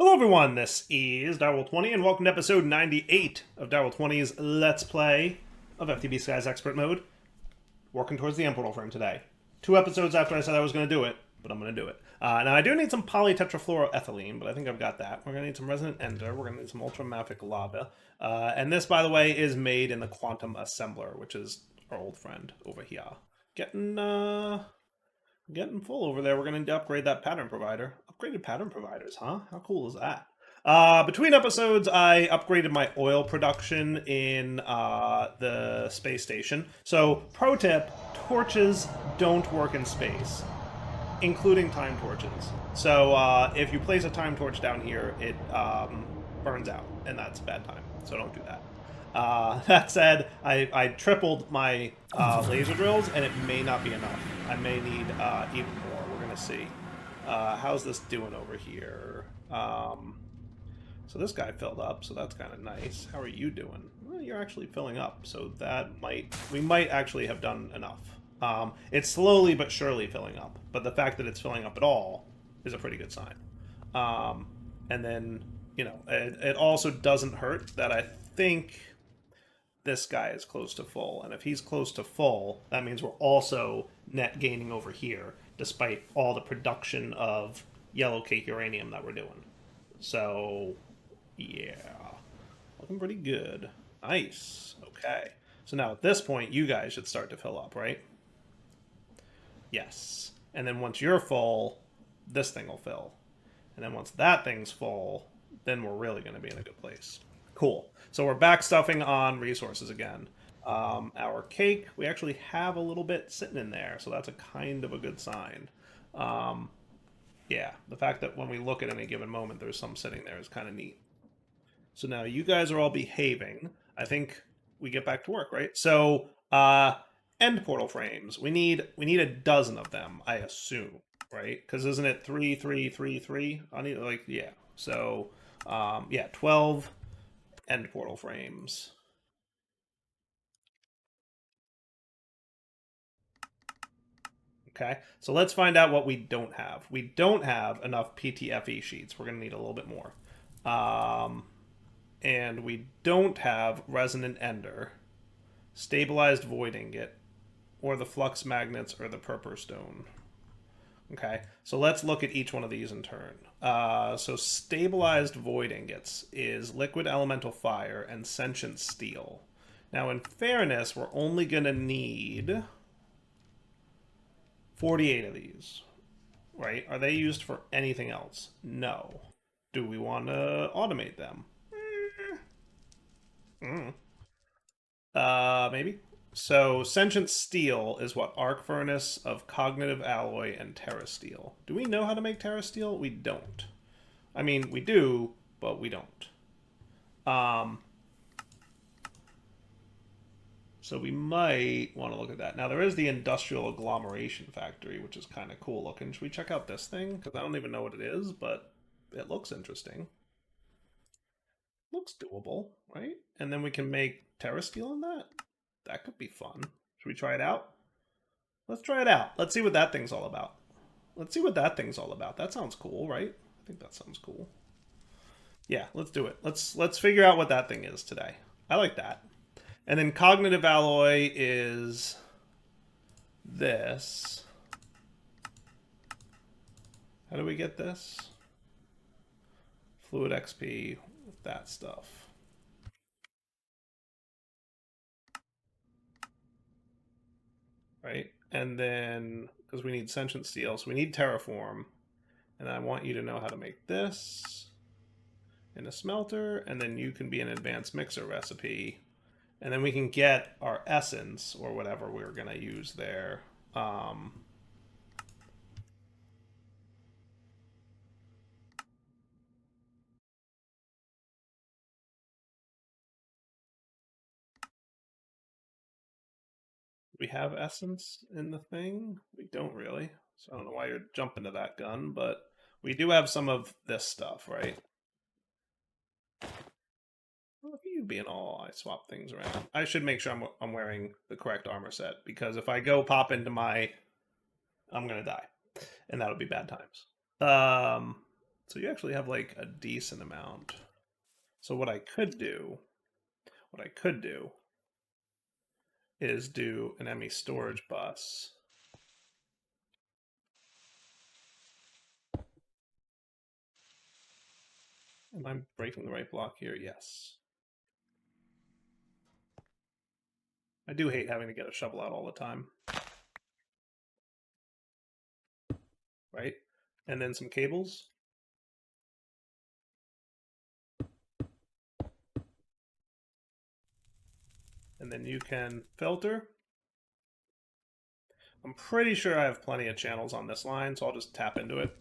Hello everyone, this is Direwolf20 and welcome to episode 98 of Direwolf20's Let's Play of FTB Sky's Expert Mode. Working towards the end portal frame today. 2 episodes after I said I was going to do it, but I'm going to do it. Now I do need some polytetrafluoroethylene, but I think I've got that. We're going to need some resonant ender, we're going to need some ultramafic lava. And this, by the way, is made in the quantum assembler, which is our old friend over here. Getting full over there. We're going to upgrade that pattern provider. Upgraded pattern providers, huh? How cool is that? Between episodes, I upgraded my oil production in the space station. So, pro tip, torches don't work in space, including time torches. So, if you place a time torch down here, it burns out, and that's a bad time. So don't do that. That said, I tripled my laser drills, and it may not be enough. I may need even more. We're going to see. How's this doing over here? So this guy filled up, so that's kind of nice. How are you doing? Well, you're actually filling up, so we might actually have done enough. It's slowly but surely filling up, but the fact that it's filling up at all is a pretty good sign. And then, it also doesn't hurt that I think this guy is close to full, and if he's close to full, that means we're also net gaining over here, despite all the production of yellow cake uranium that we're doing. So, yeah, looking pretty good. Nice. Okay. So now at this point, you guys should start to fill up, right? Yes. And then once you're full, this thing will fill. And then once that thing's full, then we're really going to be in a good place. Cool. So we're back stuffing on resources again. Our cake, we actually have a little bit sitting in there, so that's a kind of a good sign. Yeah, the fact that when we look at any given moment, there's some sitting there is kind of neat. So now you guys are all behaving. I think we get back to work, right? So, end portal frames. We need a dozen of them, I assume, right? Because isn't it 3, 3, 3, 3? I need yeah. So, yeah, 12 end portal frames. Okay, so let's find out what we don't have. We don't have enough PTFE sheets. We're going to need a little bit more. And we don't have resonant ender, stabilized void ingot, or the flux magnets or the purpur stone. Okay, so let's look at each one of these in turn. So stabilized void ingots is liquid elemental fire and sentient steel. Now, in fairness, we're only going to need 48 of these, right? Are they used for anything else? No. Do we want to automate them? Maybe. So sentient steel is what? Arc furnace of cognitive alloy and terra steel. Do we know how to make terra steel? We don't. I mean, we do, but we don't. So we might want to look at that. Now, there is the industrial agglomeration factory, which is kind of cool looking. Should we check out this thing? Because I don't even know what it is, but it looks interesting. Looks doable, right? And then we can make terra steel in that. That could be fun. Should we try it out? Let's try it out. Let's see what that thing's all about. Let's see what that thing's all about. That sounds cool, right? I think that sounds cool. Yeah, let's do it. Let's figure out what that thing is today. I like that. And then cognitive alloy is this. How do we get this? Fluid XP, that stuff. Right? And then, because we need sentient steel, so we need terraform. And I want you to know how to make this in a smelter, and then you can be an advanced mixer recipe. And then we can get our essence, or whatever we're going to use there. We have essence in the thing? We don't really. So I don't know why you're jumping to that gun, but we do have some of this stuff, right? Look at you being all, I swap things around. I should make sure I'm wearing the correct armor set, because if I go pop into my... I'm going to die. And that'll be bad times. So you actually have like a decent amount. So what I could do is do an ME storage bus. Am I breaking the right block here? Yes. I do hate having to get a shovel out all the time. Right? And then some cables. And then you can filter. I'm pretty sure I have plenty of channels on this line, so I'll just tap into it.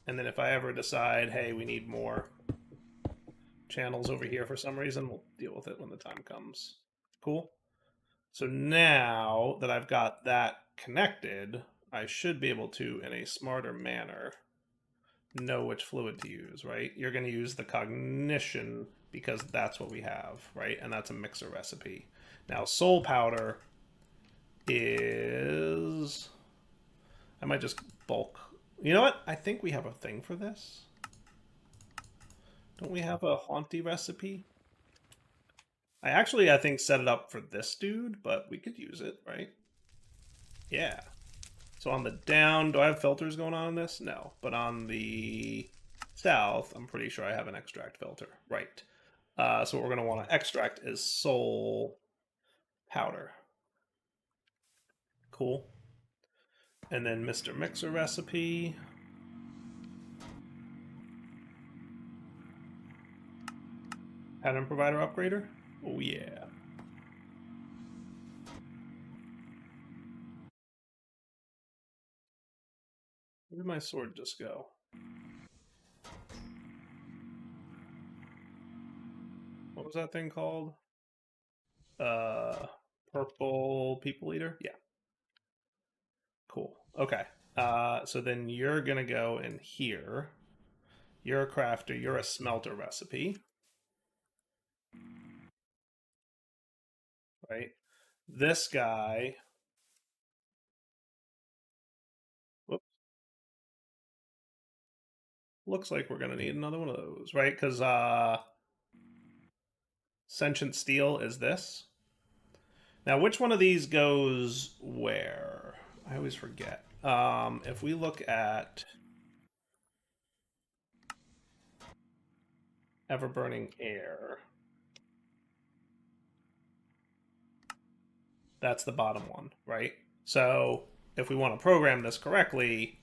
And then if I ever decide, hey, we need more channels over here for some reason, we'll deal with it when the time comes. Cool. So now that I've got that connected, I should be able to, in a smarter manner, know which fluid to use, right? You're going to use the cognition because that's what we have, right? And that's a mixer recipe. Now, soul powder is... I might just bulk. You know what? I think we have a thing for this. Don't we have a haunty recipe? I think, set it up for this dude, but we could use it, right? Yeah. So on the down, do I have filters going on in this? No. But on the south, I'm pretty sure I have an extract filter. Right. So what we're going to want to extract is soul powder. Cool. And then Mr. Mixer recipe. Pattern provider upgrader. Oh, yeah. Where did my sword just go? What was that thing called? Purple people eater? Yeah. Cool. Okay. So then you're going to go in here. You're a crafter. You're a smelter recipe. Right? This guy... Whoops. Looks like we're going to need another one of those, right? Because sentient steel is this. Now, which one of these goes where? I always forget. If we look at ever-burning air, that's the bottom one, right? So if we want to program this correctly,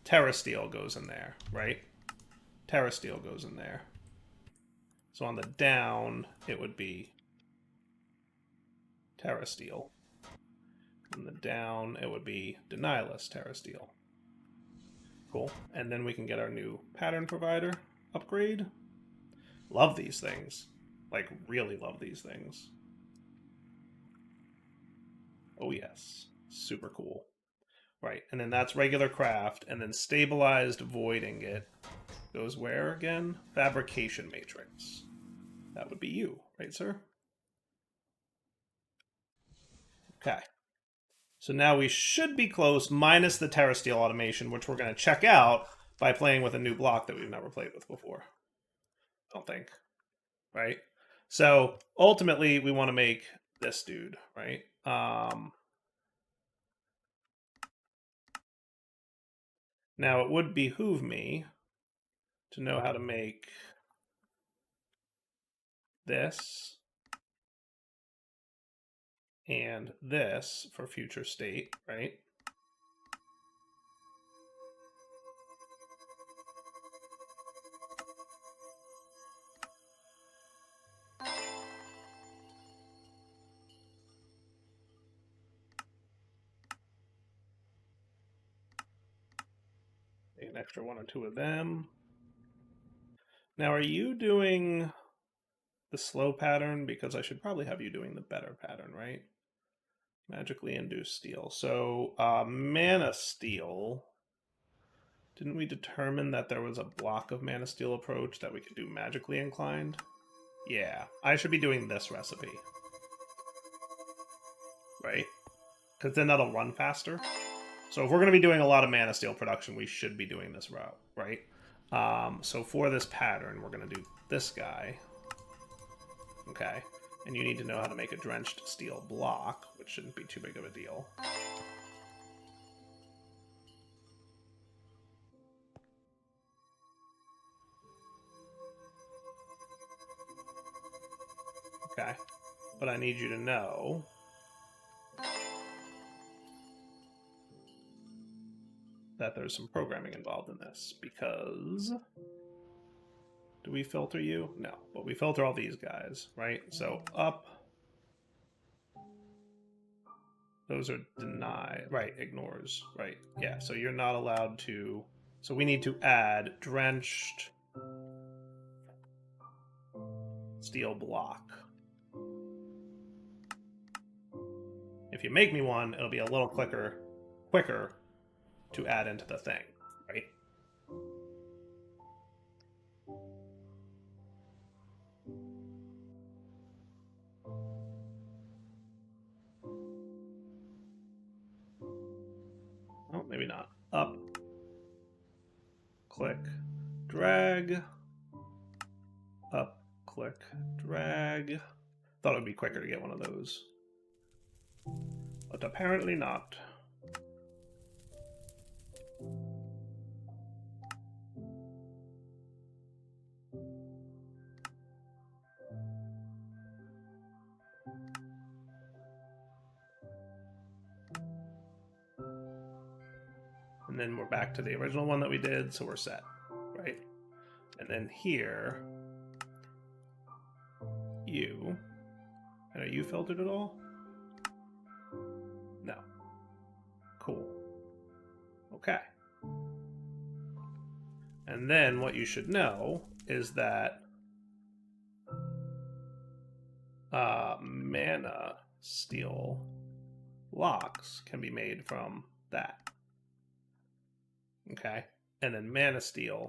TerraSteel goes in there, right? TerraSteel goes in there. So on the down, it would be TerraSteel. On the down, it would be Denialist TerraSteel. Cool. And then we can get our new pattern provider upgrade. Love these things. Like, really love these things. Oh, yes. Super cool. Right, and then that's regular craft, and then stabilized void ingot goes where again? Fabrication matrix. That would be you, right, sir? Okay. So now we should be close, minus the TerraSteel automation, which we're going to check out by playing with a new block that we've never played with before. I don't think. Right? So ultimately, we want to make this dude, right? Now, it would behoove me to know how to make this and this for future state, right? An extra one or two of them. Now, are you doing the slow pattern? Because I should probably have you doing the better pattern, right? Magically induced steel. So, mana steel. Didn't we determine that there was a block of mana steel approach that we could do magically inclined? Yeah, I should be doing this recipe. Right? Because then that'll run faster. So if we're going to be doing a lot of mana steel production, we should be doing this route, right? So for this pattern, we're going to do this guy. Okay. And you need to know how to make a drenched steel block, which shouldn't be too big of a deal. Okay. But I need you to know that there's some programming involved in this, because... Do we filter you? No, but we filter all these guys, right? So up... Those are denied. Right, ignores. Right, yeah, so you're not allowed to... So we need to add drenched steel block. If you make me one, it'll be a little quicker to add into the thing, right? Oh, maybe not. Up, click, drag, up, click, drag. Thought it would be quicker to get one of those, but apparently not. And then we're back to the original one that we did, so we're set, right? And then here, you, and are you filtered at all? No. Cool. Okay. And then what you should know is that mana steel locks can be made from that. Okay? And then mana steel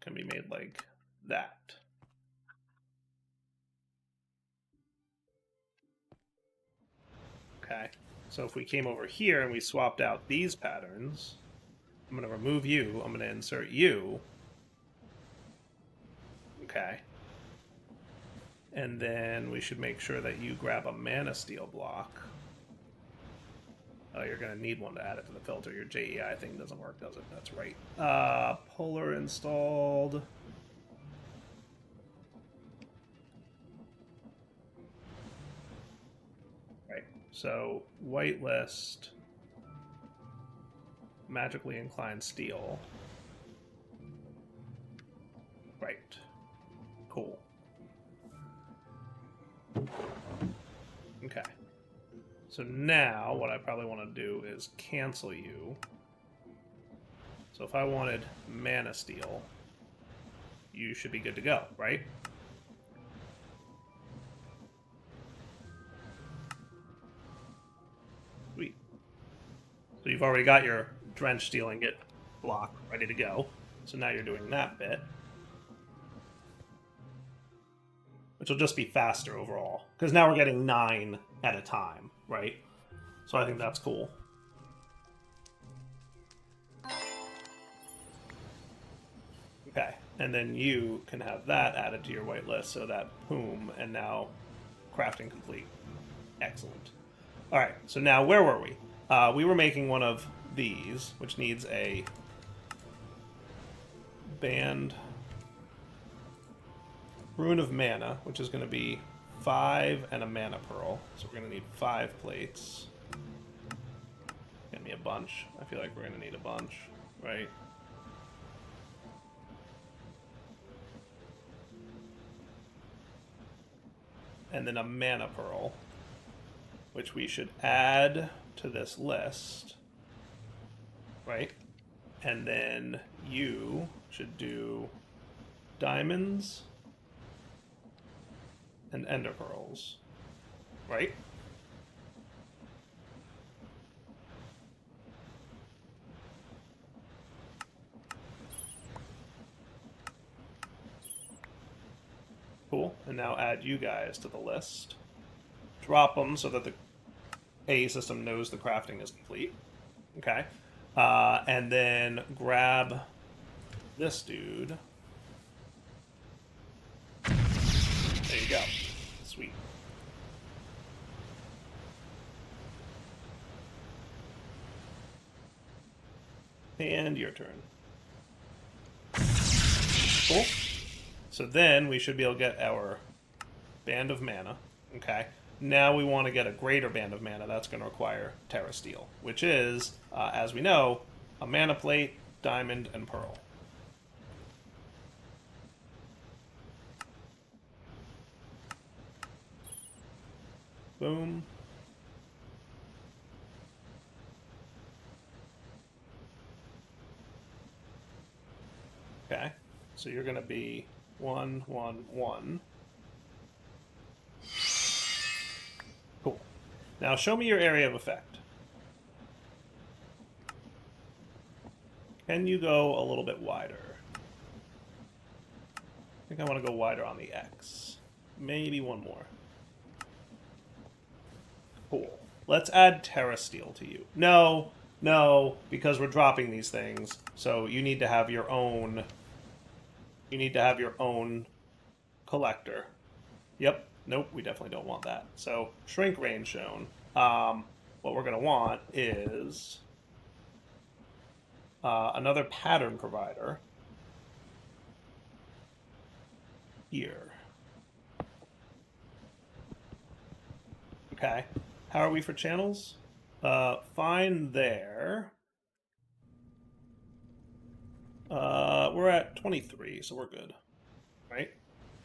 can be made like that. Okay? So if we came over here and we swapped out these patterns, I'm going to remove you, I'm going to insert you. Okay. And then we should make sure that you grab a mana steel block. Oh, you're going to need one to add it to the filter. Your JEI thing doesn't work, does it? That's right. Polar installed. Right. So, whitelist. Magically inclined steel. Right. Cool. Okay. So now what I probably want to do is cancel you. So if I wanted mana steel, you should be good to go, right? Sweet. So you've already got your drench steel ingot block ready to go. So now you're doing that bit, which will just be faster overall, because now we're getting 9 at a time, right? So I think that's cool. Okay, and then you can have that added to your whitelist, so that boom, and now crafting complete. Excellent. All right, so now where were we? We were making one of these, which needs a band Rune of Mana, which is going to be 5 and a mana pearl. So we're going to need 5 plates. Get me a bunch. I feel like we're going to need a bunch, right? And then a mana pearl, which we should add to this list, right? And then you should do diamonds and ender pearls, right? Cool. And now add you guys to the list. Drop them so that the AE system knows the crafting is complete. Okay. And then grab this dude. There you go. Sweet. And your turn. Cool. So then we should be able to get our band of mana. Okay. Now we want to get a greater band of mana. That's going to require Terra Steel, which is, as we know, a mana plate, diamond, and pearl. Boom. Okay. So you're going to be 1, 1, 1. Cool. Now show me your area of effect. Can you go a little bit wider? I think I want to go wider on the X. Maybe one more. Cool. Let's add Terra Steel to you. No, no, because we're dropping these things. So you need to have your own... You need to have your own collector. Yep. Nope, we definitely don't want that. So, shrink range shown. What we're going to want is another pattern provider here. Okay. How are we for channels? Fine there. We're at 23, so we're good. Right?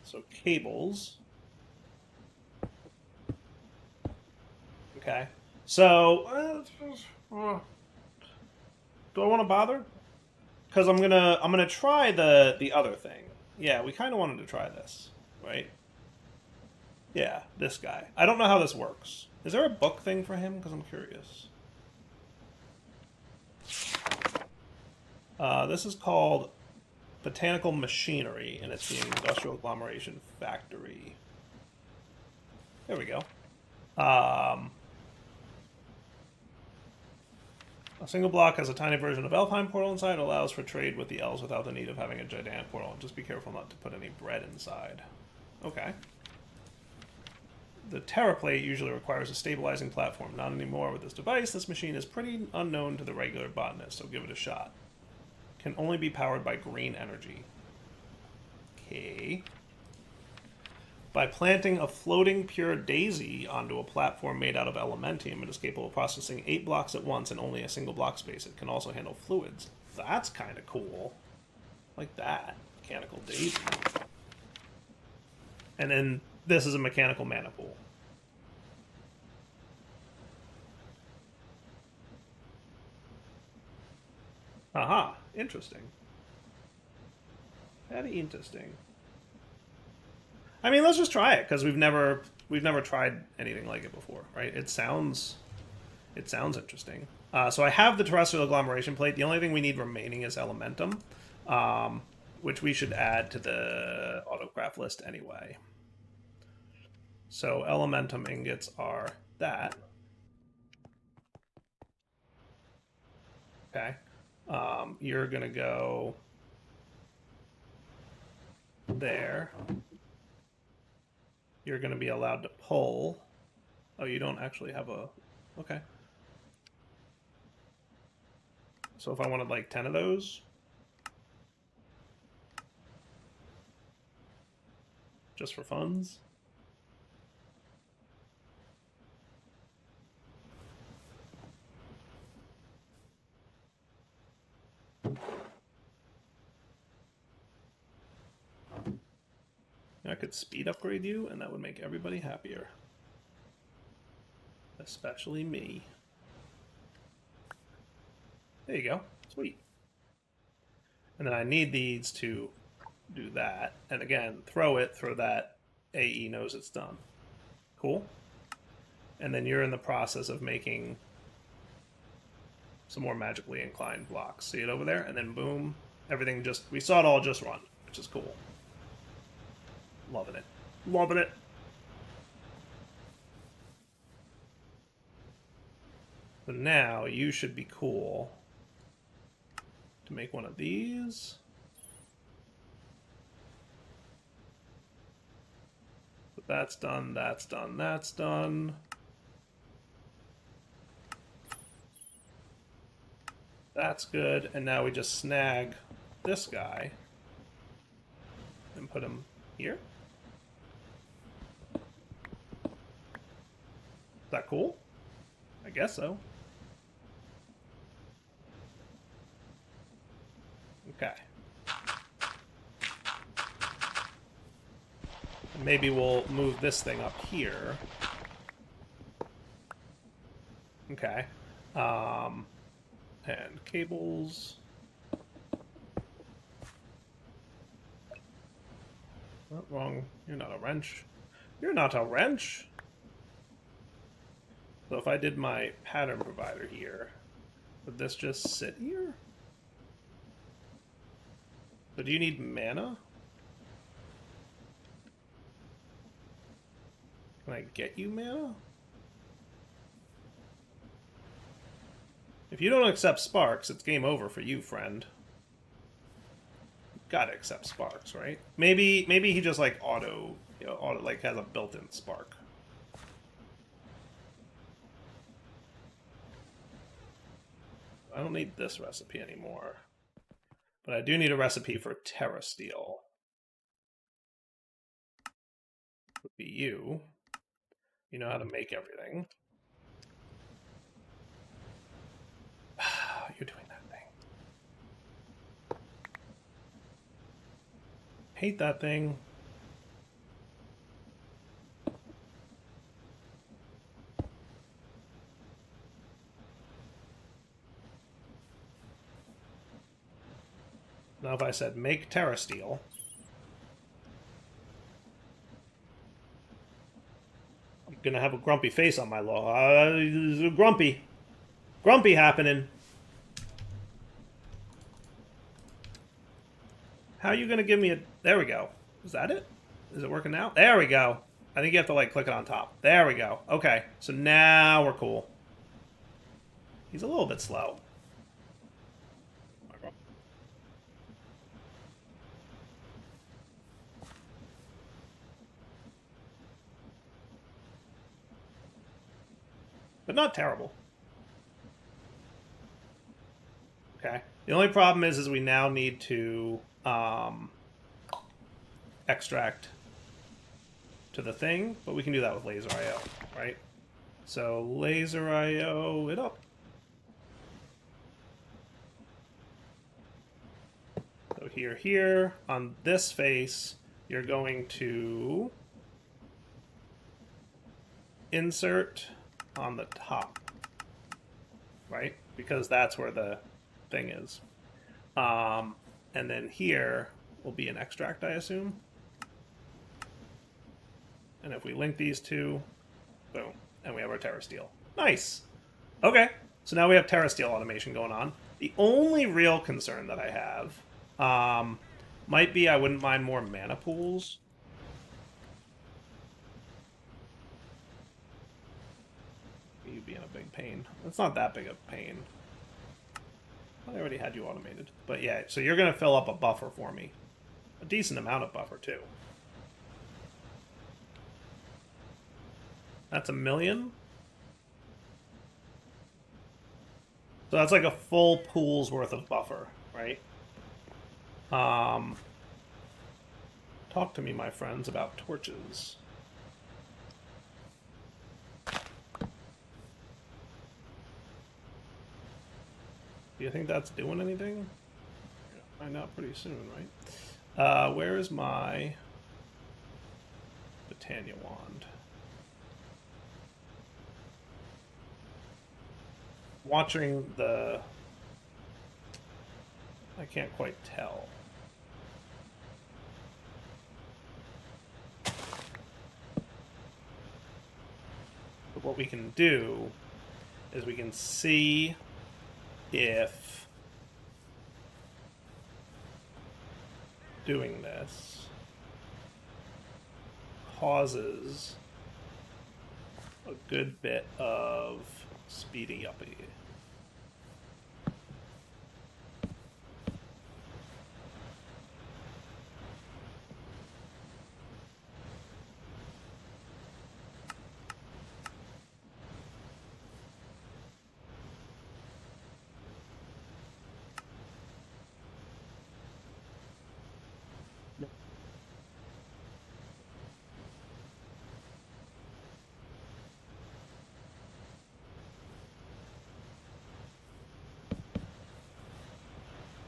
So cables. Okay. So do I want to bother? Because I'm gonna try the other thing. Yeah, we kind of wanted to try this, right? Yeah, this guy. I don't know how this works. Is there a book thing for him? Because I'm curious. This is called Botanical Machinery, and it's the Industrial Agglomeration Factory. There we go. A single block has a tiny version of Elfheim portal inside. It allows for trade with the elves without the need of having a gigantic portal. Just be careful not to put any bread inside. Okay. The Terra Plate usually requires a stabilizing platform. Not anymore with this device. This machine is pretty unknown to the regular botanist, so give it a shot. Can only be powered by green energy. Okay. By planting a floating pure daisy onto a platform made out of elementium, it is capable of processing 8 blocks at once in only a single block space. It can also handle fluids. That's kind of cool. Like that. Mechanical daisy. And then this is a mechanical mana pool. Aha. Interesting. Very interesting. I mean, let's just try it because we've never tried anything like it before, right? It sounds interesting. So I have the terrestrial agglomeration plate. The only thing we need remaining is elementum, which we should add to the autocraft list anyway. So elementum ingots are that. Okay. You're gonna go there. You're going to be allowed to pull. Oh, you don't actually have a... Okay. So if I wanted like 10 of those... Just for funds? I could speed upgrade you, and that would make everybody happier. Especially me. There you go. Sweet. And then I need these to do that. And again, throw that. AE knows it's done. Cool. And then you're in the process of making some more magically inclined blocks. See it over there? And then boom, everything just... We saw it all just run, which is cool. Loving it. Loving it. So now you should be cool to make one of these. But that's done, that's done, that's done. That's good, and now we just snag this guy and put him here. Is that cool? I guess so. Okay. And maybe we'll move this thing up here. Okay. And cables. Oh, wrong. You're not a wrench. You're not a wrench. So if I did my pattern provider here, would this just sit here? So do you need mana? Can I get you mana? If you don't accept sparks, it's game over for you, friend. Gotta accept sparks, right? Maybe he just like auto like has a built-in spark. I don't need this recipe anymore. But I do need a recipe for Terra Steel. Would be you. You know how to make everything. You're doing that thing. Hate that thing. Now if I said make Terra Steel, I'm gonna have a grumpy face on my grumpy happening. How are you gonna give me a... There we go. Is that it? Is it working now? There we go. I think you have to like click it on top. There we go. Okay, so now we're cool. He's a little bit slow. But not terrible. Okay. The only problem is we now need to extract to the thing, but we can do that with laser IO, right? So laser IO it up. So here, on this face, you're going to insert on the top, right? Because that's where the thing is. And then here will be an extract, I assume. And if we link these two, boom, and we have our Terra Steel. Nice. Okay, so now we have Terra Steel automation going on. The only real concern that I have might be I wouldn't mind more mana pools. You being a big pain. It's not that big of a pain. I already had you automated. But yeah, so you're going to fill up a buffer for me. A decent amount of buffer, too. That's 1 million. So that's like a full pool's worth of buffer, right? Talk to me, my friends, about torches. Do you think that's doing anything? We'll find out pretty soon, right? Where is my Botania wand? Watching the... I can't quite tell. But what we can do is we can see if doing this causes a good bit of Speedy uppy.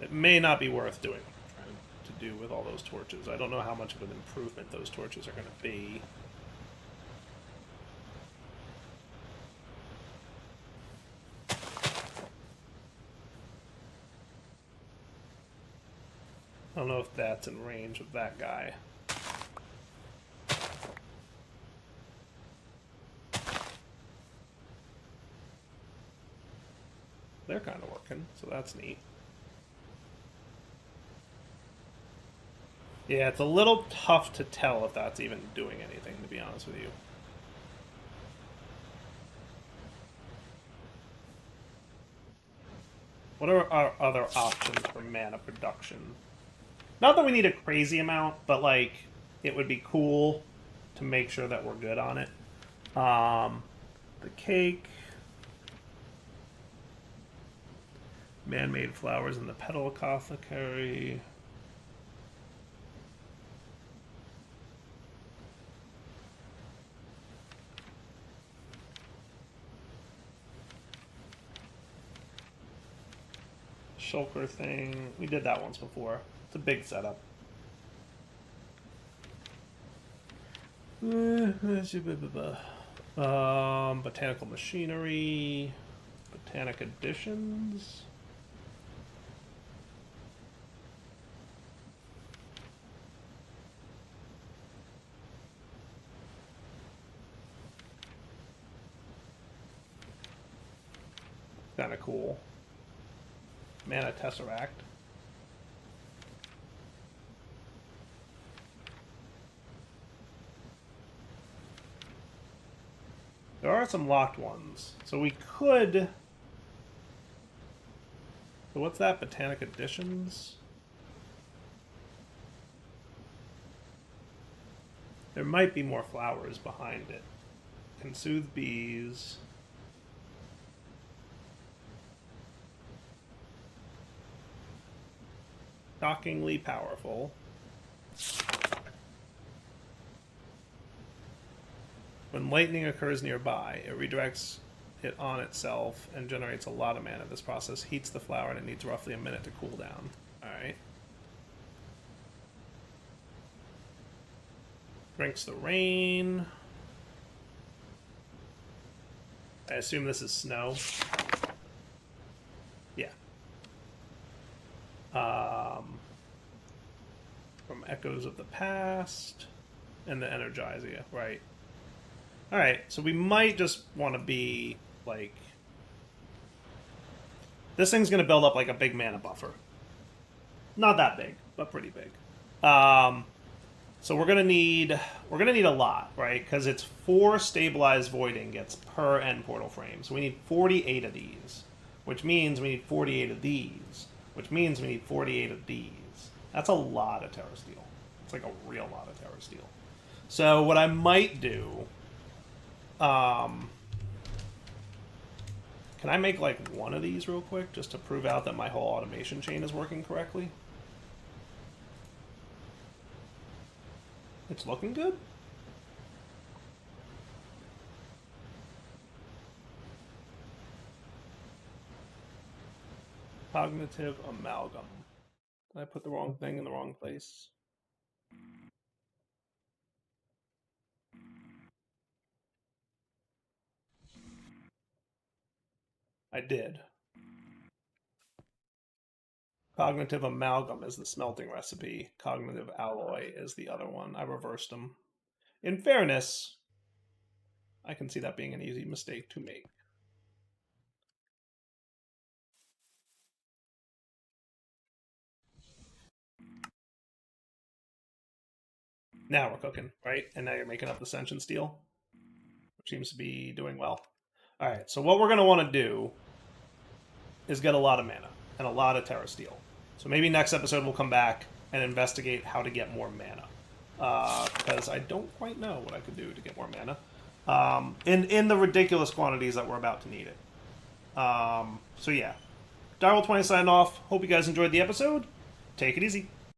It may not be worth doing what I'm trying to do with all those torches. I don't know how much of an improvement those torches are going to be. I don't know if that's in range of that guy. They're kind of working, so that's neat. Yeah, it's a little tough to tell if that's even doing anything, to be honest with you. What are our other options for mana production? Not that we need a crazy amount, but like it would be cool to make sure that we're good on it. The cake, man-made flowers in the petal apothecary. Shulker thing. We did that once before. It's a big setup. Botanical machinery. Botanic additions. Kind of cool. Mana Tesseract. There are some locked ones. So we could... So what's that? Botanic Additions? There might be more flowers behind it. Can soothe bees. Shockingly powerful. When lightning occurs nearby, it redirects it on itself and generates a lot of mana. This process heats the flower and it needs roughly a minute to cool down. Alright. Drinks the rain. I assume this is snow. Yeah. From Echoes of the Past. And the Energizia, right. Alright, so we might just want to be, like... This thing's going to build up like a big mana buffer. Not that big, but pretty big. So we're gonna need a lot, right? Because it's 4 stabilized void ingots per end portal frame. So we need 48 of these, which means we need 48 of these, which means we need 48 of these. That's a lot of Terra Steel. It's like a real lot of Terra Steel. So what I might do, can I make like one of these real quick just to prove out that my whole automation chain is working correctly? It's looking good. Cognitive amalgam. Did I put the wrong thing in the wrong place? I did. Cognitive amalgam is the smelting recipe. Cognitive alloy is the other one. I reversed them. In fairness, I can see that being an easy mistake to make. Now we're cooking, right? And now you're making up the Sentient Steel, which seems to be doing well. All right, so what we're going to want to do is get a lot of mana and a lot of Terra Steel. So maybe next episode we'll come back and investigate how to get more mana. Because I don't quite know what I could do to get more mana. In the ridiculous quantities that we're about to need it. So yeah. Direwolf20 signing off. Hope you guys enjoyed the episode. Take it easy.